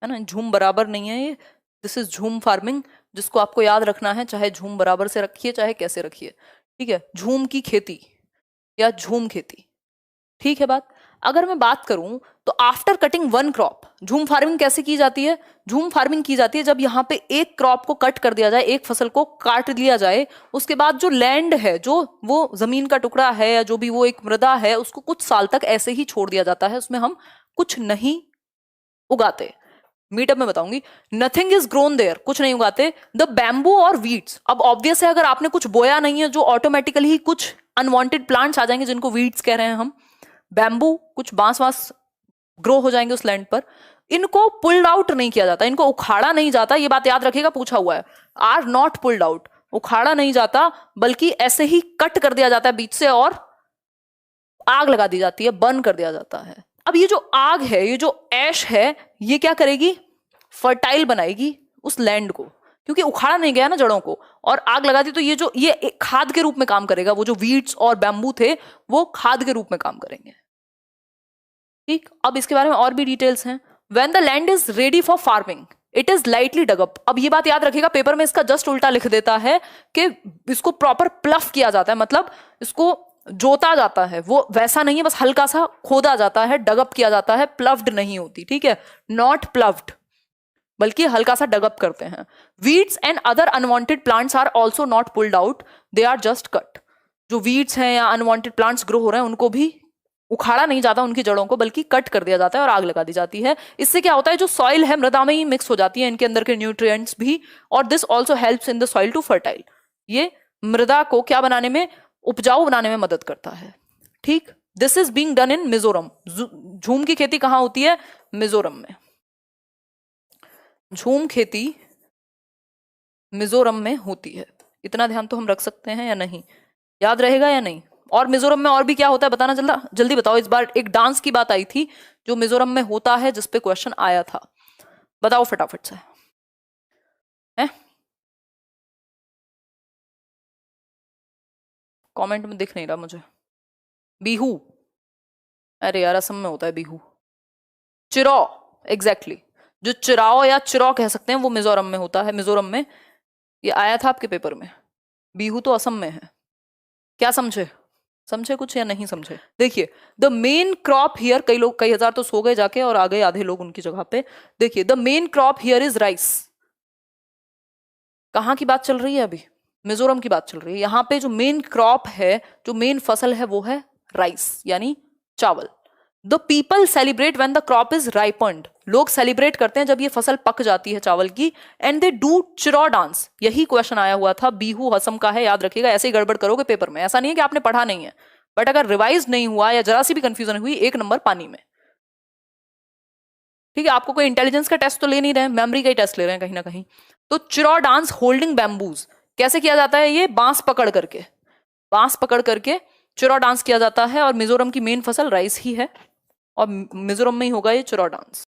है ना, झूम बराबर नहीं है ये, दिस इज झूम फार्मिंग, जिसको आपको याद रखना है, चाहे झूम बराबर से रखिए चाहे कैसे रखिए, ठीक है, झूम की खेती या झूम खेती, ठीक है बात। अगर मैं बात करूं तो आफ्टर कटिंग वन क्रॉप, झूम फार्मिंग कैसे की जाती है? झूम फार्मिंग की जाती है जब यहाँ पे एक क्रॉप को कट कर दिया जाए, एक फसल को काट लिया जाए, उसके बाद जो लैंड है, जो वो जमीन का टुकड़ा है या जो भी वो एक मृदा है, उसको कुछ साल तक ऐसे ही छोड़ दिया जाता है, उसमें हम कुछ नहीं उगाते। मीटअप में बताऊंगी, नथिंग इज ग्रोन देयर, कुछ नहीं उगाते। द बैम्बू और वीड्स, अब ऑब्वियस है अगर आपने कुछ बोया नहीं है जो ऑटोमेटिकली ही कुछ अनवांटेड प्लांट्स आ जाएंगे जिनको वीड्स कह रहे हैं हम। बैम्बू, कुछ बांस वांस ग्रो हो जाएंगे उस लैंड पर, इनको पुल्ड आउट नहीं किया जाता, इनको उखाड़ा नहीं जाता, ये बात याद रखिएगा, पूछा हुआ है, आर नॉट पुल्ड आउट, उखाड़ा नहीं जाता, बल्कि ऐसे ही कट कर दिया जाता है बीच से और आग लगा दी जाती है, बर्न कर दिया जाता है। अब ये जो आग है, ये जो ऐश है, ये क्या करेगी? फर्टाइल बनाएगी उस लैंड को, क्योंकि उखाड़ा नहीं गया ना जड़ों को, और आग लगा दी तो ये जो ये खाद के रूप में काम करेगा, वो जो वीड्स और बैम्बू थे वो खाद के रूप में काम करेंगे, ठीक। अब इसके बारे में और भी डिटेल्स हैं। When the land is ready for farming it is lightly dug up. अब ये बात याद रखिएगा, पेपर में इसका जस्ट उल्टा लिख देता है कि इसको प्रॉपर प्लफ किया जाता है, मतलब इसको जोता जाता है, वो वैसा नहीं है, बस हल्का सा खोदा जाता है, डगअप किया जाता है, प्लव्ड नहीं होती, ठीक है, नॉट प्लव्ड, बल्कि हल्का सा डगअप करते हैं। Weeds and other unwanted plants are also not pulled out, they are just cut. जो वीड्स हैं या अनवांटेड प्लांट्स ग्रो हो रहे हैं उनको भी उखाड़ा नहीं जाता उनकी जड़ों को, बल्कि कट कर दिया जाता है और आग लगा दी जाती है। इससे क्या होता है, जो सॉइल है मृदा में ही मिक्स हो जाती है इनके अंदर के न्यूट्रिएंट्स भी, और this also helps in the soil to fertile. ये मृदा को क्या बनाने में, उपजाऊ बनाने में मदद करता है, ठीक। This is being done in Mizoram. झूम की खेती कहां होती है? मिजोरम में। झूम खेती मिजोरम में होती है, इतना ध्यान तो हम रख सकते हैं या नहीं, याद रहेगा या नहीं? और मिजोरम में और भी क्या होता है बताना, जल्दी बताओ। इस बार एक डांस की बात आई थी जो मिजोरम में होता है, जिसपे क्वेश्चन आया था, बताओ फटाफट से, है? कमेंट में दिख नहीं रहा मुझे। बिहू, अरे यार असम में होता है बिहू। चिरो, एग्जैक्टली, जो चिराओ या चिरो कह सकते हैं वो मिजोरम में होता है, मिजोरम में। ये आया था आपके पेपर में। बिहू तो असम में है। क्या समझे? समझे कुछ या नहीं समझे? देखिए, द मेन क्रॉप हियर, कई लोग, कई हजार तो सो गए जाके और आ गए आधे लोग उनकी जगह पे। देखिए, the main crop here is rice. कहाँ की बात चल रही है अभी? मिजोरम की बात चल रही है। यहाँ पे जो मेन क्रॉप है, जो मेन फसल है, वो है राइस, यानी चावल। The people celebrate when the crop is ripened. लोग सेलिब्रेट करते हैं जब ये फसल पक जाती है चावल की। And they do Cheraw dance. यही क्वेश्चन आया हुआ था, बिहू असम का है, याद रखिएगा। ऐसे ही गड़बड़ करोगे पेपर में, ऐसा नहीं है कि आपने पढ़ा नहीं है, बट अगर रिवाइज नहीं हुआ या जरा सी भी कंफ्यूजन हुई, 1 नंबर पानी में, ठीक है। आपको कोई इंटेलिजेंस का टेस्ट तो ले नहीं रहे, मेमोरी का ही टेस्ट ले रहे हैं कहीं ना कहीं। तो चिरो डांस होल्डिंग बैम्बूज, कैसे किया जाता है? ये बांस पकड़ करके, बांस पकड़ करके चिरो डांस किया जाता है। और मिजोरम की मेन फसल राइस ही है, और मिजोरम में ही होगा ये चिरो डांस।